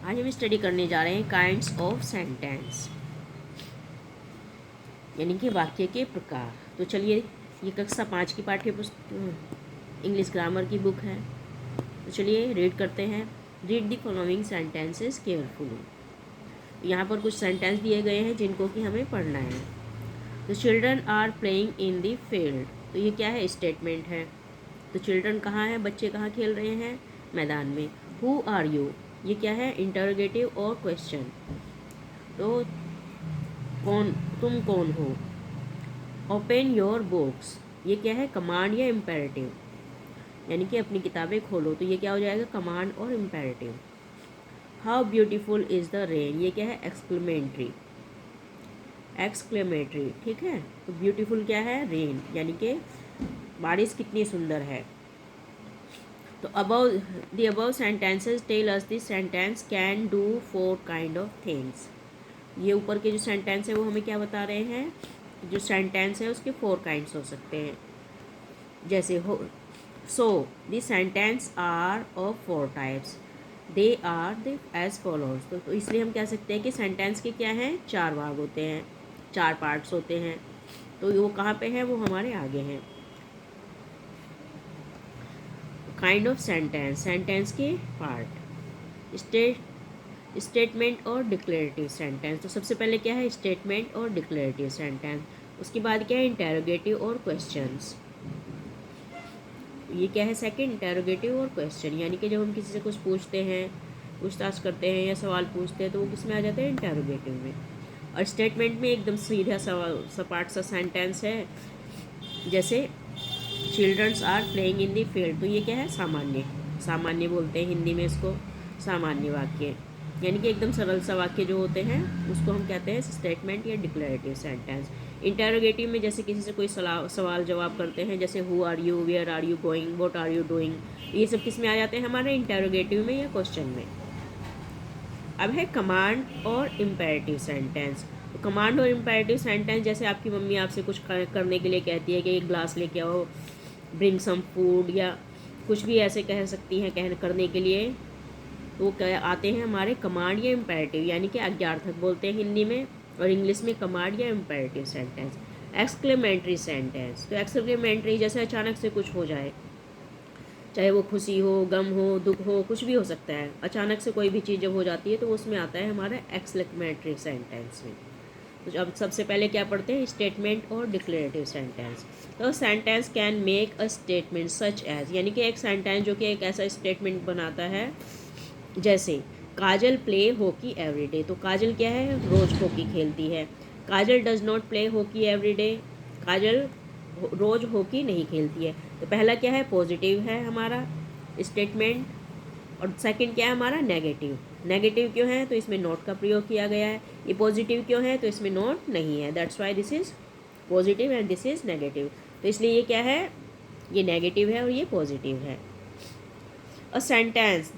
आज हम स्टडी करने जा रहे हैं काइंड्स ऑफ सेंटेंस, यानी कि वाक्य के प्रकार। तो चलिए, ये कक्षा 5 की पाठ्य पुस्तक इंग्लिश ग्रामर की बुक है। तो चलिए रीड करते हैं। Read the following sentences carefully. यहाँ पर कुछ सेंटेंस दिए गए हैं जिनको कि हमें पढ़ना है। The children are playing in the field. तो ये क्या है? स्टेटमेंट है। तो चिल्ड्रन कहाँ है? बच्चे कहाँ खेल रहे हैं? मैदान में। Who are you? ये क्या है? इंटरोगेटिव और क्वेश्चन। तो तुम कौन हो? Open your books. ये क्या है? कमांड या इम्पेरेटिव, यानी कि अपनी किताबें खोलो। तो ये क्या हो जाएगा? कमांड और imperative. How beautiful is the rain. ये क्या है? एक्सक्लेमेटरी। एक्सक्लेमेटरी, ठीक है। तो ब्यूटीफुल क्या है? रेन, यानी कि बारिश कितनी सुंदर है। तो above sentences tell us this sentence can do 4 kind of things. ये ऊपर के जो सेंटेंस है वो हमें क्या बता रहे हैं? जो सेंटेंस है उसके 4 काइंड्स हो सकते हैं। जैसे हो, so the sentence are of 4 types. They are the as follows. तो इसलिए हम कह सकते हैं कि सेंटेंस के क्या हैं? 4 भाग होते हैं, 4 पार्ट्स होते हैं। तो वो कहाँ पे है? वो हमारे आगे हैं। काइंड ऑफ सेंटेंस, सेंटेंस के पार्ट। स्टेटमेंट और डिक्लेरेटिव सेंटेंस। तो सबसे पहले क्या है? स्टेटमेंट और डिक्लेरेटिव सेंटेंस। उसके बाद क्या है? इंटेरोगेटिव और क्वेश्चंस। ये क्या है? सेकंड, इंटेरोगेटिव और क्वेश्चन, यानी कि जब हम किसी से कुछ पूछते हैं, पूछताछ करते हैं या सवाल पूछते हैं तो वो किस में आ जाते हैं? इंटेरोगेटिव में। और स्टेटमेंट में एकदम सीधा सपाट सा सेंटेंस है। जैसे childrens are playing in the field. तो ये क्या है? सामान्य, सामान्य बोलते हैं हिंदी में इसको, सामान्य वाक्य, यानी कि एकदम सरल सा वाक्य जो होते हैं उसको हम कहते हैं स्टेटमेंट या डिक्लेरेटिव सेंटेंस। इंटेरोगेटिव में जैसे किसी से कोई सवाल जवाब करते हैं, जैसे who are you, where are you going, what are you doing, ये सब किस में आ जाते हैं? हमारे इंटेरोगेटिव में या क्वेश्चन में। अब है कमांड और इम्पेरेटिव सेंटेंस। तो कमांड और इम्पेरेटिव सेंटेंस, जैसे आपकी मम्मी आपसे कुछ करने के लिए कहती है कि एक ग्लास लेके आओ, ब्रिंग सम फूड, या कुछ भी ऐसे कह सकती हैं करने के लिए, तो वो क्या आते हैं? हमारे कमांड या इम्पेरेटिव, यानी कि आज्ञार्थक बोलते हैं हिंदी में, और इंग्लिश में कमांड या इम्पेरेटिव सेंटेंस। Exclamatory sentence. तो एक्सक्लेमेटरी जैसे अचानक से कुछ हो जाए, चाहे वो खुशी हो, गम हो, दुख हो, कुछ भी हो सकता है। अचानक से कोई भी चीज़ जब हो जाती है तो उसमें आता है हमारा एक्सक्लेमेटरी सेंटेंस में। तो अब सबसे पहले क्या पढ़ते हैं? स्टेटमेंट और डिक्लेरेटिव सेंटेंस। तो sentence can make a statement such as, यानी कि एक सेंटेंस जो कि एक ऐसा स्टेटमेंट बनाता है, जैसे काजल प्ले हॉकी एवरीडे। तो काजल क्या है? रोज हॉकी खेलती है। Kajal does not play hockey everyday. Kajal रोज हॉकी नहीं खेलती है। तो पहला क्या है? पॉजिटिव है हमारा स्टेटमेंट, और सेकंड क्या है हमारा? नेगेटिव। नेगेटिव क्यों है? तो इसमें नॉट का प्रयोग किया गया है। ये पॉजिटिव क्यों है? तो इसमें नॉट नहीं है, that's why this is positive and this is negative. तो इसलिए ये क्या है? ये नेगेटिव है और ये पॉजिटिव है। अ सेंटेंस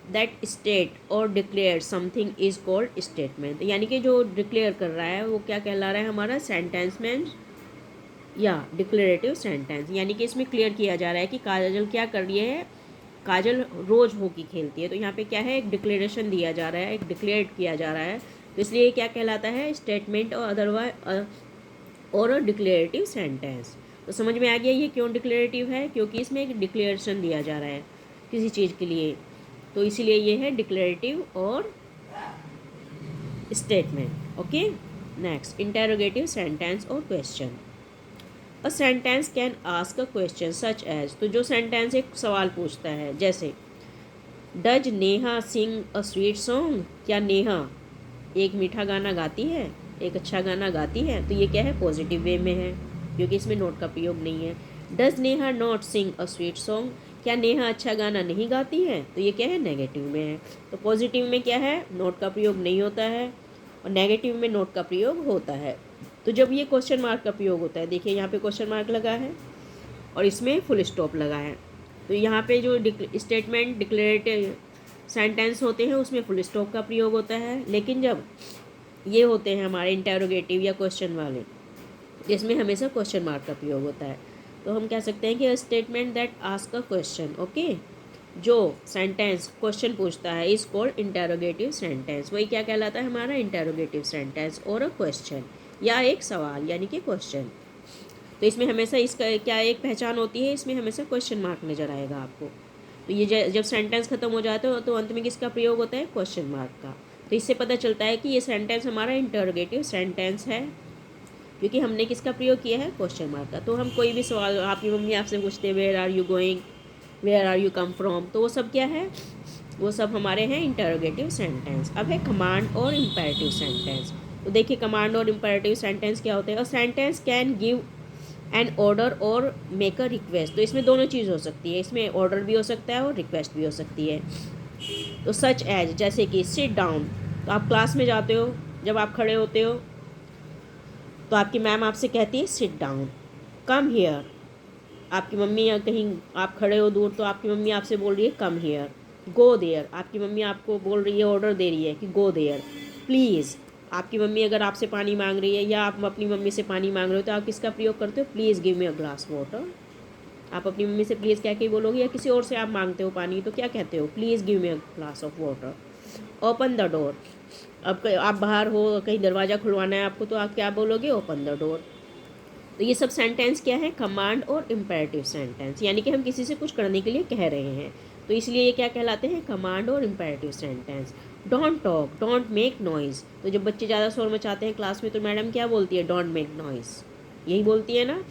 दैट स्टेट और declare something is called statement. यानी कि जो डिक्लेयर कर रहा है वो क्या कहला रहा है? हमारा सेंटेंसमेंट या डिक्लेरेटिव सेंटेंस, यानी कि इसमें क्लियर किया जा रहा है कि काजल क्या कर रही है? काजल रोज हॉकी खेलती है। तो यहाँ पे क्या है? एक डिक्लेरेशन दिया जा रहा है, एक डिक्लेयर किया जा रहा है। तो इसलिए ये क्या कहलाता है? स्टेटमेंट और अदरवाइज और डिक्लेरेटिव सेंटेंस। तो समझ में आ गया ये क्यों डिक्लेरेटिव है? क्योंकि इसमें एक डिक्लेरेशन दिया जा रहा है किसी चीज़ के लिए, तो इसीलिए ये है डिक्लेरेटिव और statement. Okay, next interrogative sentence और question. A sentence can ask a question such as. तो जो सेंटेंस एक सवाल पूछता है, जैसे does Neha sing a sweet song. क्या नेहा एक मीठा गाना गाती है, एक अच्छा गाना गाती है? तो ये क्या है? पॉजिटिव वे में है, क्योंकि इसमें नोट का प्रयोग नहीं है। Does Neha not sing a sweet song. क्या नेहा अच्छा गाना नहीं गाती है? तो ये क्या है? नेगेटिव में है। तो पॉजिटिव में क्या है? नोट का प्रयोग नहीं होता है, और नेगेटिव में नोट का प्रयोग होता है। तो जब ये क्वेश्चन मार्क का प्रयोग होता है, देखिए यहाँ पे क्वेश्चन मार्क लगा है और इसमें फुल स्टॉप लगा है। तो यहाँ पे जो स्टेटमेंट डिक्लेरेटिव सेंटेंस होते हैं उसमें फुल स्टॉप का प्रयोग होता है, लेकिन जब ये होते हैं हमारे इंटेरोगेटिव या क्वेश्चन वाले, इसमें हमेशा क्वेश्चन मार्क का प्रयोग होता है। तो हम कह सकते हैं कि statement that ask a question. Okay, जो सेंटेंस क्वेश्चन पूछता है इज कॉल्ड इंटेरोगेटिव सेंटेंस। वही क्या कहलाता है हमारा इंटेरोगेटिव सेंटेंस, और अ क्वेश्चन या एक सवाल यानी कि क्वेश्चन। तो इसमें हमेशा इसका क्या एक पहचान होती है, इसमें हमेशा क्वेश्चन मार्क नज़र आएगा आपको। तो ये जब सेंटेंस ख़त्म हो जाता है तो अंत में किसका प्रयोग होता है, क्वेश्चन मार्क का। तो इससे पता चलता है कि ये सेंटेंस हमारा इंटरोगेटिव सेंटेंस है, क्योंकि हमने किसका प्रयोग किया है, क्वेश्चन मार्क का। तो हम कोई भी सवाल, आपकी मम्मी आपसे पूछते हैं where are you going, where are you come from, तो वो सब क्या है, वो सब हमारे हैं इंटरोगेटिव सेंटेंस। अब है कमांड और इम्पेरेटिव सेंटेंस। तो देखिए कमांड और इम्पेरेटिव सेंटेंस क्या होते हैं। अ sentence can give an order और मेक अ रिक्वेस्ट। तो इसमें दोनों चीज़ हो सकती है, इसमें ऑर्डर भी हो सकता है और रिक्वेस्ट भी हो सकती है। तो सच एज, जैसे कि सिट डाउन, तो आप क्लास में जाते हो, जब आप खड़े होते हो तो आपकी मैम आपसे कहती है सिट डाउन। कम हियर, आपकी मम्मी या कहीं आप खड़े हो दूर तो आपकी मम्मी आपसे बोल रही है कम हियर। गो देयर, आपकी मम्मी आपको बोल रही है, ऑर्डर दे रही है कि गो देयर। प्लीज़, आपकी मम्मी अगर आपसे पानी मांग रही है या आप अपनी मम्मी से पानी मांग रहे हो तो आप किसका प्रयोग करते हो, please give me a glass water. आप अपनी मम्मी से प्लीज़ कह के बोलोगे, या किसी और से आप मांगते हो पानी तो क्या कहते हो, please give me a glass of water. Open the door, अब आप बाहर हो, कहीं दरवाज़ा खुलवाना है आपको तो आप क्या बोलोगे, ओपन द डोर। तो ये सब सेंटेंस क्या है, कमांड और इम्पेरेटिव सेंटेंस, यानी कि हम किसी से कुछ करने के लिए कह रहे हैं, तो इसलिए ये क्या कहलाते हैं, कमांड और imperative sentence. Don't talk, don't make noise, तो जब बच्चे ज़्यादा शोर मचाते हैं क्लास में तो मैडम क्या बोलती है, डोंट मेक नॉइज़, यही बोलती है ना।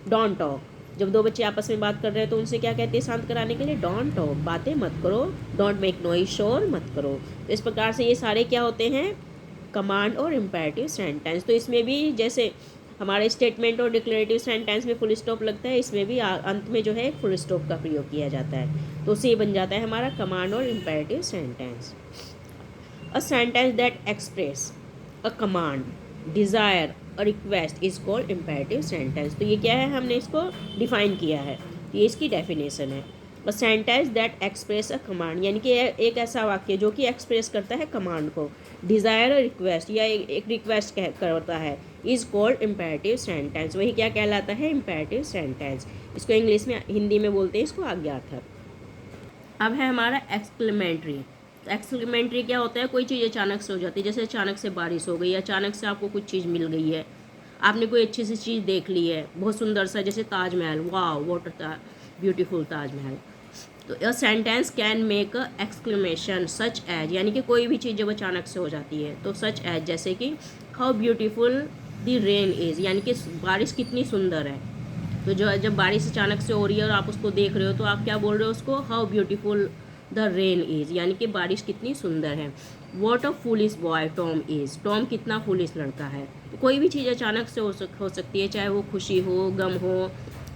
डोंट टॉक, जब दो बच्चे आपस में बात कर रहे हैं तो उनसे क्या कहते हैं शांत कराने के लिए, डोंट टॉक, बातें मत करो। डोंट मेक नॉइज़, शोर मत करो। तो इस प्रकार से ये सारे क्या होते हैं, कमांड और इम्पेरेटिव सेंटेंस। तो इसमें भी जैसे हमारे स्टेटमेंट और डिक्लेरेटिव सेंटेंस में फुल स्टॉप लगता है, इसमें भी अंत में जो है फुल स्टॉप का प्रयोग किया जाता है, तो उससे ये बन जाता है हमारा कमांड और imperative sentence. A sentence that express a command, desire, a request is called imperative sentence. तो ये क्या है, हमने इसको डिफाइन किया है, ये इसकी डेफिनेशन है। A sentence that express a command, यानी कि एक ऐसा वाक्य जो कि एक्सप्रेस करता है कमांड को, डिज़ायर और रिक्वेस्ट या एक रिक्वेस्ट करता है, इज़ कॉल्ड इम्पेरेटिव सेंटेंस। वही क्या कहलाता है, इम्पेरेटिव सेंटेंस। इसको इंग्लिश में, हिंदी में बोलते हैं इसको आज्ञार्थक। अब है हमारा एक्सक्लेमेटरी। तो एक्सक्लेमेटरी क्या होता है, कोई चीज़ अचानक से हो जाती है, जैसे अचानक से बारिश हो गई, अचानक से आपको कुछ चीज़ मिल गई है, आपने कोई अच्छी सी चीज़ देख ली है, बहुत सुंदर सा, जैसे ताजमहल, वाह व्हाट अ ब्यूटीफुल ताजमहल। तो a sentence can make a exclamation such as, यानी कि कोई भी चीज़ जब अचानक से हो जाती है तो सच एज, जैसे कि how beautiful the rain is, यानी कि बारिश कितनी सुंदर है। तो जो जब बारिश अचानक से हो रही है और आप उसको देख रहे हो तो आप क्या बोल रहे हो उसको, how beautiful the rain is, यानी कि बारिश कितनी सुंदर है। What a foolish boy Tom is, Tom कितना फूलिश लड़का है। तो कोई भी चीज़ अचानक से हो सकती है, चाहे वो खुशी हो, गम हो,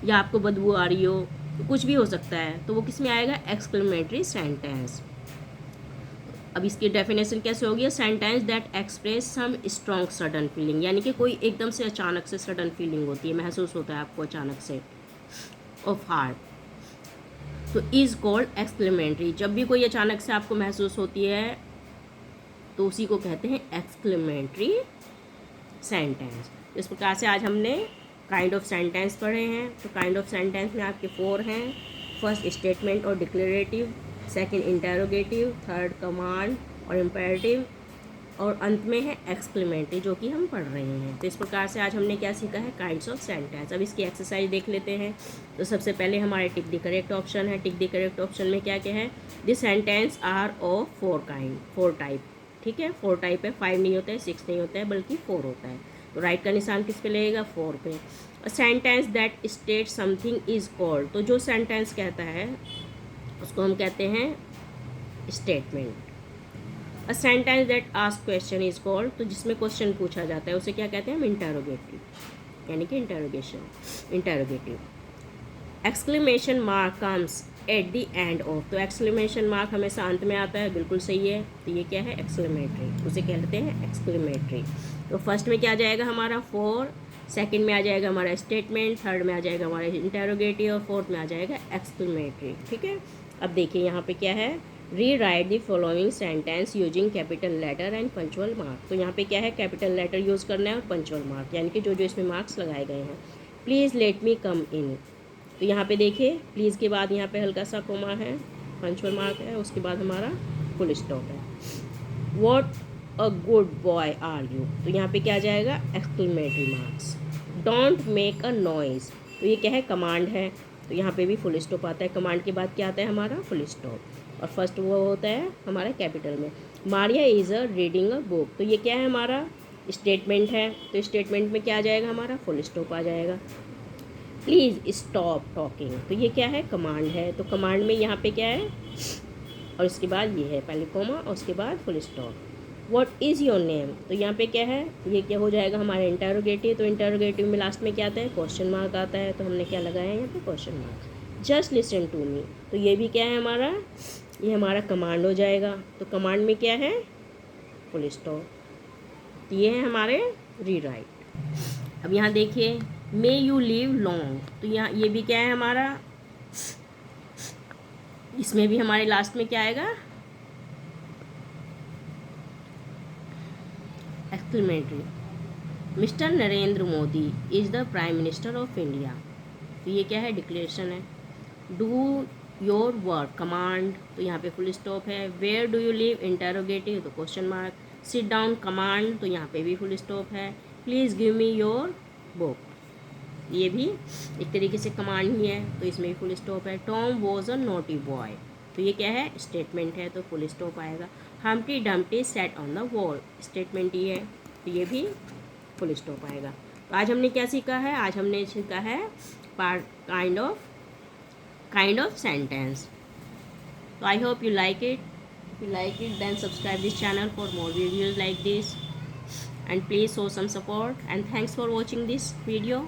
या आपको बदबू आ रही हो, तो कुछ भी हो सकता है, तो वो किस में आएगा, एक्सक्लेमेटरी सेंटेंस। अब इसकी डेफिनेशन कैसे होगी, sentence that express some strong sudden feeling, यानी कि कोई एकदम से अचानक से सडन फीलिंग होती है, महसूस होता है आपको अचानक से, ऑफ हार्ट, तो इज़ कॉल्ड एक्सक्लेमेटरी। जब भी कोई अचानक से आपको महसूस होती है तो उसी को कहते हैं एक्सक्लेमेटरी सेंटेंस। इस प्रकार से आज हमने काइंड ऑफ सेंटेंस पढ़े हैं। तो काइंड ऑफ सेंटेंस में आपके 4 हैं, फर्स्ट स्टेटमेंट और declarative, second interrogative, third command और इम्पेरेटिव, और अंत में है एक्सक्लेमेटरी जो कि हम पढ़ रहे हैं। तो इस प्रकार से आज हमने क्या सीखा है, काइंड्स ऑफ सेंटेंस। अब इसकी एक्सरसाइज देख लेते हैं। तो सबसे पहले हमारे टिक द करेक्ट ऑप्शन है। टिक द करेक्ट ऑप्शन में क्या क्या है, this sentence are of 4 kind, 4 type, ठीक है, 4 टाइप है, 5 नहीं होता है, 6 नहीं होता है, बल्कि 4 होता है। तो राइट का निशान किस पे लगेगा, 4 पे। A sentence that state something is called, तो जो सेंटेंस कहता है उसको हम कहते हैं statement. A sentence that ask question is called, तो जिसमें क्वेश्चन पूछा जाता है उसे क्या कहते हैं हम, इंटेरोगेटिव, यानी कि interrogation, interrogative. Exclamation mark comes at the end of, तो एक्सक्लेमेशन मार्क हमेशा अंत में आता है, बिल्कुल सही है। तो ये क्या है, एक्सक्लेमेटरी, उसे कहते हैं एक्सक्लेमेटरी। तो फर्स्ट में क्या आ जाएगा हमारा 4, सेकंड में आ जाएगा हमारा स्टेटमेंट, थर्ड में आ जाएगा हमारा इंटेरोगेटिव और फोर्थ में आ जाएगा एक्सक्लेमेटरी, ठीक है। अब देखिए यहाँ पे क्या है, rewrite the following sentence using capital letter and punctual mark. तो यहाँ पे क्या है, कैपिटल लेटर यूज़ करना है और पंचुअल मार्क, यानी कि जो जो इसमें मार्क्स लगाए गए हैं। प्लीज़ लेट मी कम इन, तो यहाँ पे देखिए प्लीज़ के बाद यहाँ पे हल्का सा कोमा है, पंचुअल मार्क है, उसके बाद हमारा फुल स्टॉप है। What a good boy are you, तो यहाँ पे क्या आ जाएगा, exclamatory marks. Don't make a noise, तो ये क्या है, कमांड है, तो यहाँ पे भी फुल स्टॉप आता है। कमांड के बाद क्या आता है हमारा, फुल स्टॉप, और फर्स्ट वो होता है हमारा कैपिटल में। Maria is a reading a book, तो ये क्या है हमारा, स्टेटमेंट है, तो स्टेटमेंट में क्या आ जाएगा हमारा, फुल स्टॉप आ जाएगा। प्लीज़ स्टॉप टॉकिंग, तो ये क्या है, कमांड है, तो कमांड में यहाँ पे क्या है, और उसके बाद ये है पहले कोमा और उसके बाद full stop. What is your name, तो यहाँ पे क्या है, ये क्या हो जाएगा हमारा इंटरोगेटिव, तो इंटरोगेटिव में लास्ट में क्या आता है, क्वेश्चन मार्क आता है, तो हमने क्या लगाया है यहाँ पे, question mark. Just listen to me, तो ये भी क्या है हमारा, ये हमारा कमांड हो जाएगा, तो कमांड में क्या है, फुल स्टॉप, तो ये है हमारे रीराइट। अब यहाँ देखिए, मे यू लिव लॉन्ग, तो यहाँ ये भी क्या है हमारा, इसमें भी हमारे लास्ट में क्या आएगा, exclamatory. Mister Narendra Modi is the prime minister of India, तो ये क्या है, डिक्लेरेशन है। डू योर वर्क, कमांड, तो यहाँ पे फुल स्टॉप है। Where do you live, interrogative, तो question mark. Sit down, command, तो यहाँ पे भी फुल स्टॉप है। Please give me your book, ये भी एक तरीके से कमांड ही है, तो इसमें भी फुल स्टॉप है। Tom was a naughty boy, तो ये क्या है, स्टेटमेंट है, तो फुल स्टॉप आएगा। Humpty Dumpty sat on the wall, statement ही है, तो ये भी फुल स्टॉप आएगा। तो आज हमने क्या सीखा है, आज हमने सीखा है part kind of sentence. So I hope you like it. If you like it, then subscribe this channel for more videos like this, and please show some support, and thanks for watching this video.